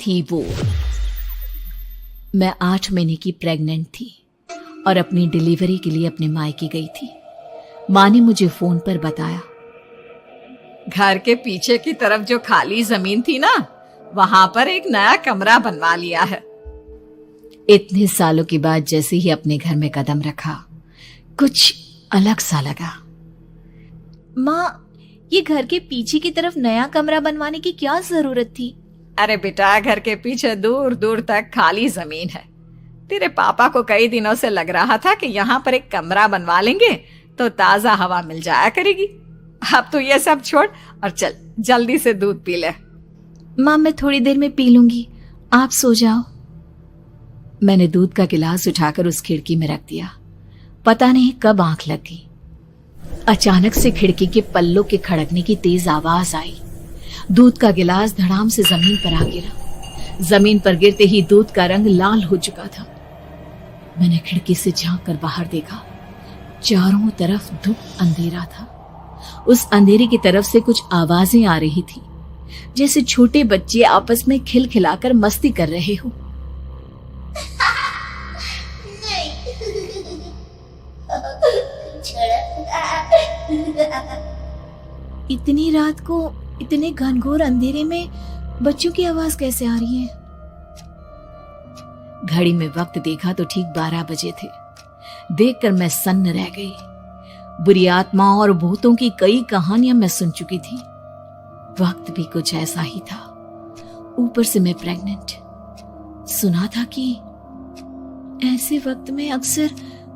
थी वो। मैं 8 महीने की प्रेग्नेंट थी और अपनी डिलीवरी के लिए अपने मायके गई थी। माँ ने मुझे फोन पर बताया, घर के पीछे की तरफ जो खाली जमीन थी ना, वहां पर एक नया कमरा बनवा लिया है। इतने सालों के बाद जैसे ही अपने घर में कदम रखा, कुछ अलग सा लगा। माँ, ये घर के पीछे की तरफ नया कमरा बनवाने की क्या जरूरत थी? अरे बेटा, घर के पीछे दूर दूर तक खाली जमीन है। तेरे पापा को कई दिनों से लग रहा था कि यहाँ पर एक कमरा बनवा लेंगे तो ताजा हवा मिल जाया करेगी। अब तो ये सब छोड़ और चल जल्दी से दूध पी ले। माँ, मैं थोड़ी देर में पी लूंगी, आप सो जाओ। मैंने दूध का गिलास उठाकर उस खिड़की में रख दिया। पता नहीं कब आंख लग गई। अचानक से खिड़की के पल्लों के खड़कने की तेज आवाज आई। दूध का गिलास धड़ाम से जमीन पर आ गिरा। जमीन पर गिरते ही दूध का रंग लाल हो चुका था। मैंने खिड़की से झांक कर बाहर देखा। चारों तरफ धुप अंधेरा था। उस अंधेरे की तरफ से कुछ आवाजें आ रही थी, जैसे छोटे बच्चे आपस में खिलखिलाकर मस्ती कर रहे हो। इतनी रात को इतने घनघोर अंधेरे में बच्चों की आवाज कैसे आ रही है? घड़ी में वक्त देखा तो ठीक 12 बजे थे। देखकर मैं सन्न रह गई। बुरी आत्माओं और भूतों की कई कहानियां मैं सुन चुकी थी। वक्त भी कुछ ऐसा ही था। ऊपर से मैं प्रेग्नेंट। सुना था कि ऐसे वक्त में अक्सर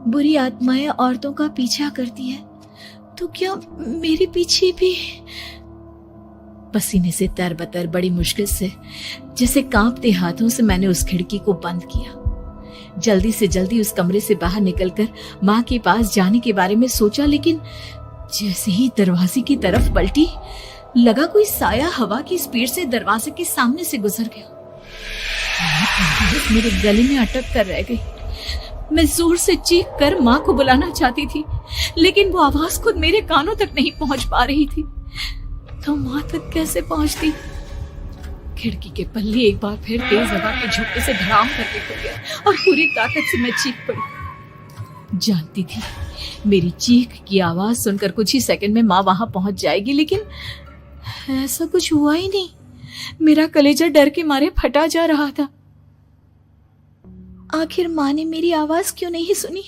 बुरी आत्माएं औरतों का पीछा करती है, तो क्या मेरे पीछे भी? पसीने से तरबतर बड़ी मुश्किल से, जैसे कांपते हाथों से मैंने उस खिड़की को बंद किया। जल्दी से जल्दी उस कमरे से बाहर निकलकर माँ के पास जाने के बारे में सोचा, लेकिन जैसे ही दरवाजे की तरफ पलटी, लगा कोई साया हवा की स्पीड से दरवाजे के सामने से गुजर गया। मेरे गले में अटक कर रह गई। मैं जोर से चीख कर माँ को बुलाना चाहती थी, लेकिन वो आवाज खुद मेरे कानों तक नहीं पहुंच पा रही थी। तो माँ तक कैसे पहुंचती? खिड़की के पल्ले एक बार फिर तेज हवा के झोंके से धड़ाम करके खुल गया और पूरी ताकत से मैं चीख पड़ी। जानती थी मेरी चीख की आवाज सुनकर कुछ ही सेकंड में माँ वहां पहुंच जाएगी, लेकिन ऐसा कुछ हुआ ही नहीं। मेरा कलेजा डर के मारे फटा जा रहा था। आखिर माँ ने मेरी आवाज क्यों नहीं सुनी?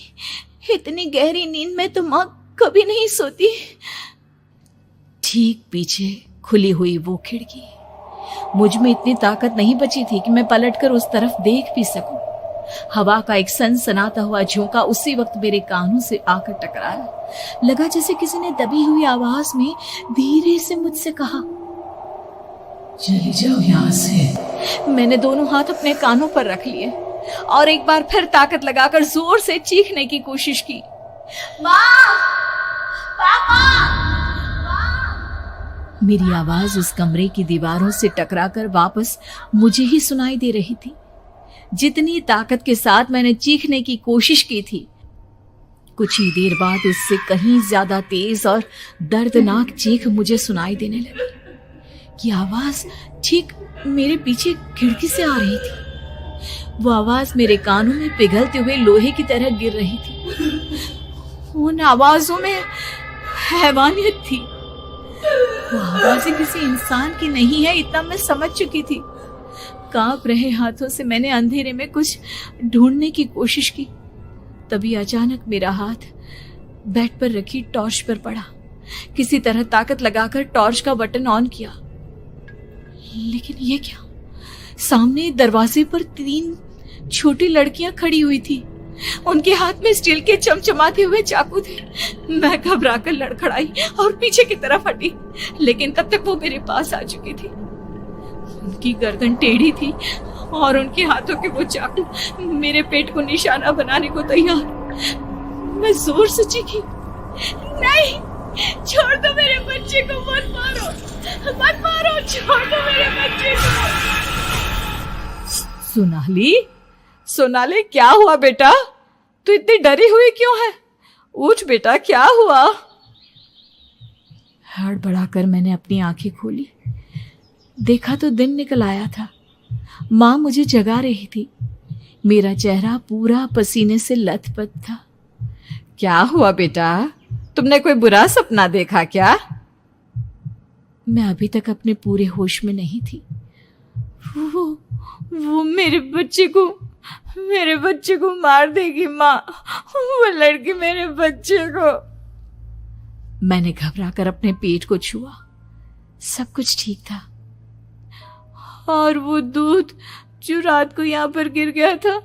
इतनी गहरी नींद में तो माँ कभी नहीं सोती। ठीक पीछे खुली हुई वो खिड़की। मुझ में इतनी ताकत नहीं बची थी कि मैं पलटकर उस तरफ देख भी सकूं। हवा का एक सनसनाता हुआ झोंका उसी वक्त मेरे कानों से आकर टकराया। लगा जैसे किसी ने दबी हुई आवाज में धीरे से मुझसे कहा, चली जाओ यहां से। मैंने दोनों हाथ अपने कानों पर रख लिए और एक बार फिर ताकत लगाकर जोर से चीखने की कोशिश की। माँ! पापा! मेरी आवाज उस कमरे की दीवारों से टकराकर वापस मुझे ही सुनाई दे रही थी। जितनी ताकत के साथ मैंने चीखने की कोशिश की थी, कुछ ही देर बाद उससे कहीं ज्यादा तेज और दर्दनाक चीख मुझे सुनाई देने लगी। ये आवाज ठीक मेरे पीछे खिड़की से आ रही थी। वो आवाज मेरे कानों में पिघलते हुए लोहे की तरह गिर रही थी। उन आवाजों में हैवानियत थी। वो आवाजें किसी इंसान की नहीं है, इतना मैं समझ चुकी थी। कांप रहे हाथों से मैंने अंधेरे में कुछ ढूंढने की कोशिश की। तभी अचानक मेरा हाथ बेड पर रखी टॉर्च पर पड़ा। किसी तरह ताकत लगाकर टॉर्च का बटन ऑन किया, लेकिन ये क्या? सामने दरवाजे पर 3 छोटी लड़कियां खड़ी हुई थी। उनके हाथ में स्टील के चमचमाते हुए चाकू थे। मैं घबराकर लड़खड़ाई और पीछे की तरफ हटी, लेकिन तब तक वो मेरे पास आ चुकी थी। उनकी गर्दन टेढ़ी थी और उनके हाथों के वो चाकू मेरे पेट को निशाना बनाने को तैयार। मैं जोर से चीखी, नहीं, छोड़ दो मेरे बच्चे को, मत मारो, मत मारो, छोड़ दो मेरे बच्चे को। सोनाली, क्या हुआ बेटा? तू इतनी डरी हुई क्यों है? उठ बेटा, क्या हुआ? हड़बड़ाकर मैंने अपनी आंखें खोली। देखा तो दिन निकल आया था। माँ मुझे जगा रही थी। मेरा चेहरा पूरा पसीने से लथपथ था। क्या हुआ बेटा, तुमने कोई बुरा सपना देखा क्या? मैं अभी तक अपने पूरे होश में नहीं थी। वो मेरे बच्चे को मार देगी माँ। वो लड़की मेरे बच्चे को। मैंने घबराकर अपने पेट को छुआ। सब कुछ ठीक था। और वो दूध जो रात को यहाँ पर गिर गया था,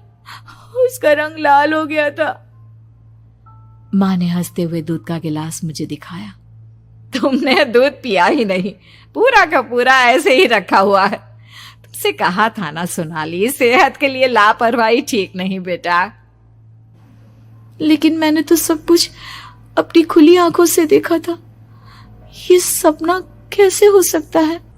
उसका रंग लाल हो गया था। माँ ने हंसते हुए दूध का गिलास मुझे दिखाया। तुमने दूध पिया ही नहीं, पूरा का पूरा ऐसे ही रखा हुआ है। तुमसे कहा था ना सोनाली, सेहत के लिए लापरवाही ठीक नहीं बेटा। लेकिन मैंने तो सब कुछ अपनी खुली आंखों से देखा था। ये सपना कैसे हो सकता है?